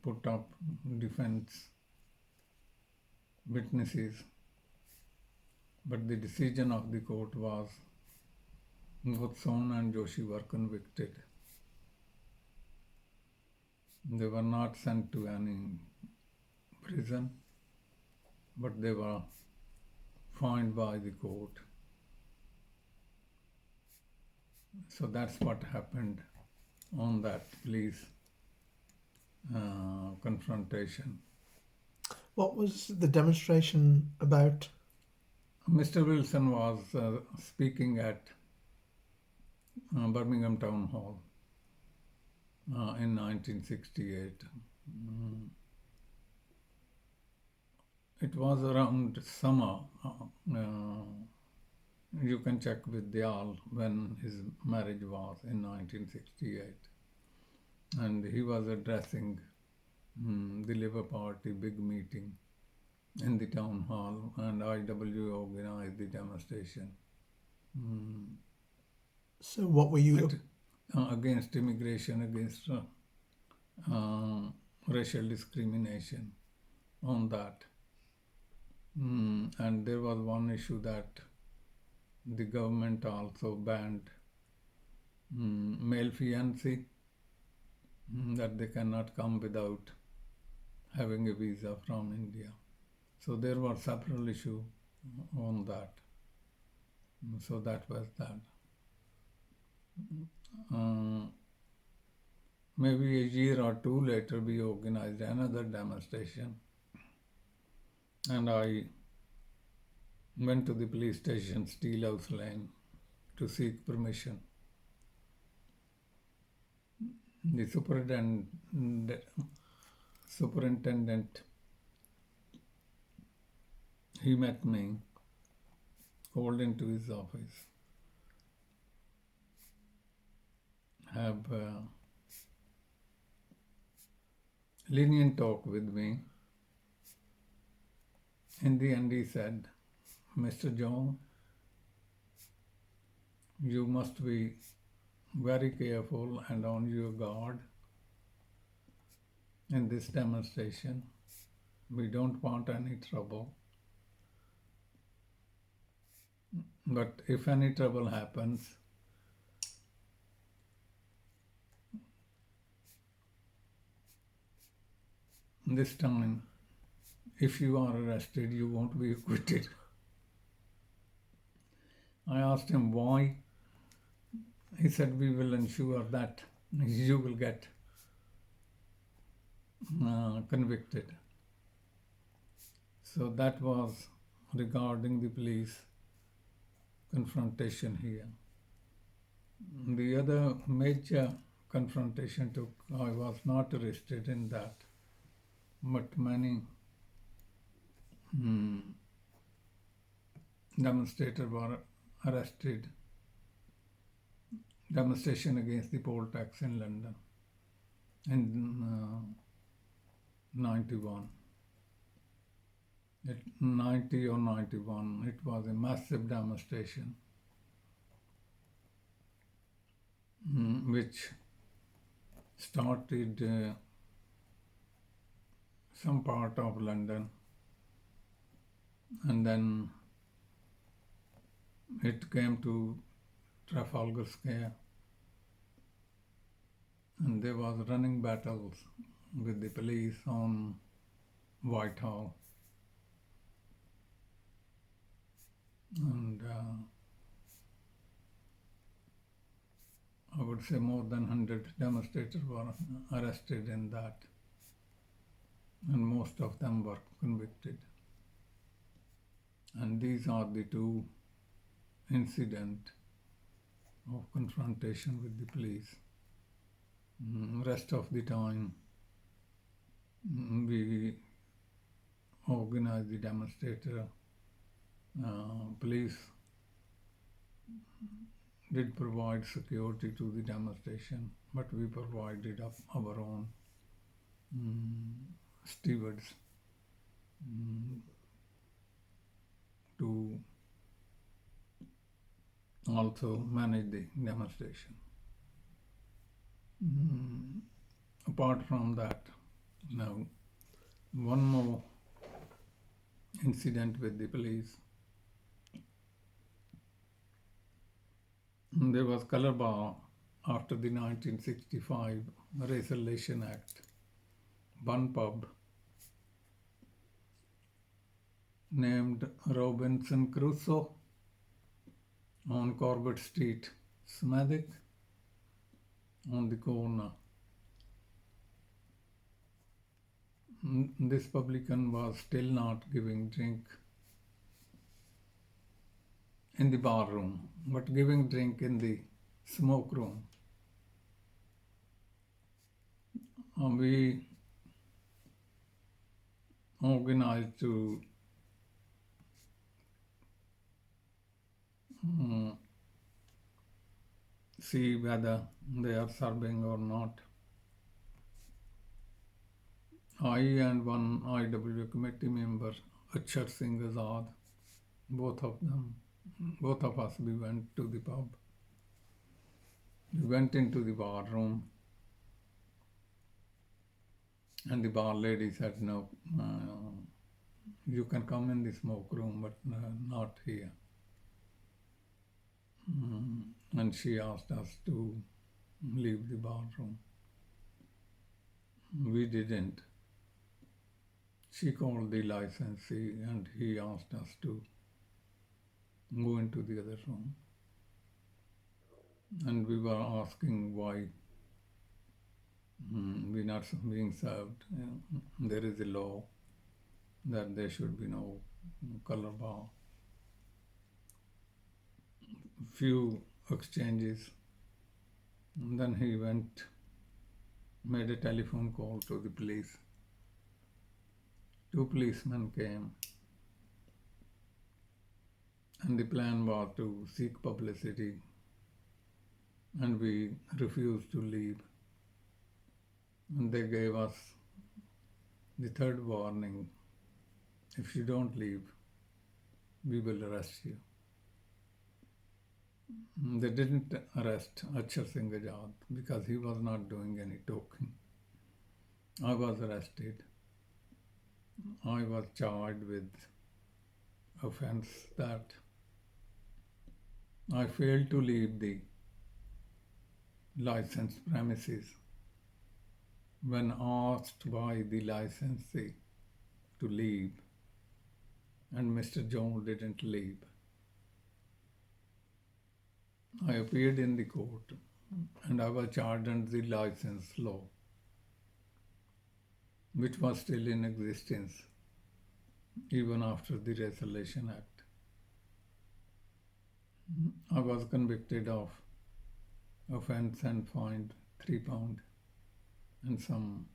put up defense witnesses, but the decision of the court was both Son and Joshi were convicted. They were not sent to any prison, but they were fined by the court. So that's what happened on that police confrontation. What was the demonstration about? Mr. Wilson was speaking at Birmingham Town Hall in 1968. It was around summer. You can check with Dayal when his marriage was in 1968. And he was addressing the Labour Party big meeting in the town hall, and IW organized the demonstration. So what were you... Against immigration, against racial discrimination on that. And there was one issue that the government also banned male fiancé, that they cannot come without having a visa from India. So there were several issues on that. So that was that. Maybe a year or two later, we organized another demonstration, and I went to the police station, Steelhouse Lane, to seek permission. The superintendent, he met me, called into his office, have lenient talk with me. In the end, he said, Mr. Jouhl, you must be very careful and on your guard in this demonstration. We don't want any trouble. But if any trouble happens, this time, if you are arrested, you won't be acquitted. I asked him why. He said, we will ensure that you will get convicted. So that was regarding the police confrontation here. The other major confrontation took, I was not arrested in that, but many demonstrators were arrested. Demonstration against the PollTax in London in 91. 90 or 91, it was a massive demonstration which started some part of London, and then it came to Trafalgar Square, and there was running battles with the police on Whitehall. And I would say more than 100 demonstrators were arrested in that, and most of them were convicted. And these are the two incidents of confrontation with the police. Rest of the time, we organized the demonstrator. Police did provide security to the demonstration, but we provided our own stewards to also manage the demonstration. Apart from that, Now, one more incident with the police. There was color bar after the 1965 Racialization Act. One pub named Robinson Crusoe on Corbett Street, Smethwick, on the corner. This publican was still not giving drink in the bar room, but giving drink in the smoke room. We organized to see whether they are serving or not. I and one IW committee member, Achar Singh Azad, both of us, we went to the pub. We went into the bar room, and the bar lady said, "No, you can come in the smoke room, but not here." And she asked us to leave the bar room. We didn't. She called the licensee and he asked us to go into the other room. And we were asking why we're not being served. There is a law that there should be no color bar. Few exchanges. And then he made a telephone call to the police. 2 policemen came, and the plan was to seek publicity, and we refused to leave. And they gave us the third warning: if you don't leave, we will arrest you. They didn't arrest Achar Singh Azad because he was not doing any talking. I was arrested. I was charged with offense that I failed to leave the licensed premises when asked by the licensee to leave, and Mr. Jouhl didn't leave. I appeared in the court and I was charged under the license law, which was still in existence even after the Racialization Act. I was convicted of offense and fined £3 and some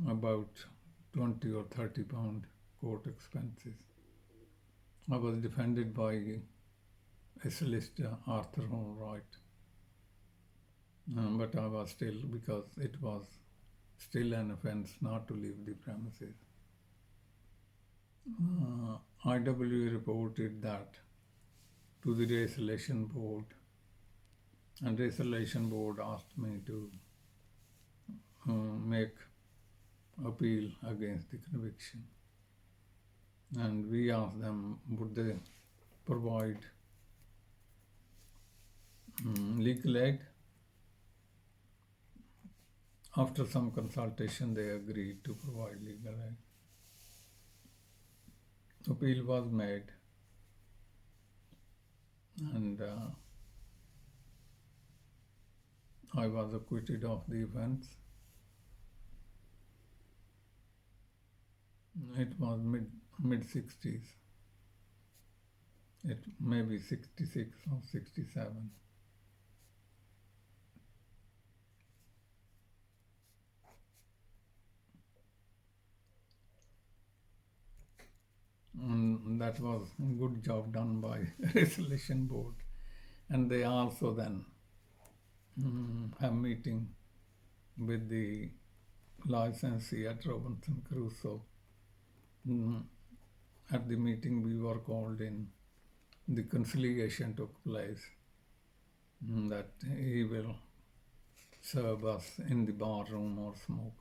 about £20 or £30 court expenses. I was defended by a solicitor, Arthur Wright, but I was still, because it was still an offense not to leave the premises. IW reported that to the Racialization Board, and Racialization Board asked me to make appeal against the conviction. And we asked them, would they provide legal aid? After some consultation, they agreed to provide legal aid. Appeal was made, and I was acquitted of the offense. It was mid-60s. It may be 66 or 67. And that was a good job done by Racialization Board. And they also then have meeting with the licensee at Robinson Crusoe. At the meeting we were called in, the conciliation took place, that he will serve us in the bar room or smoke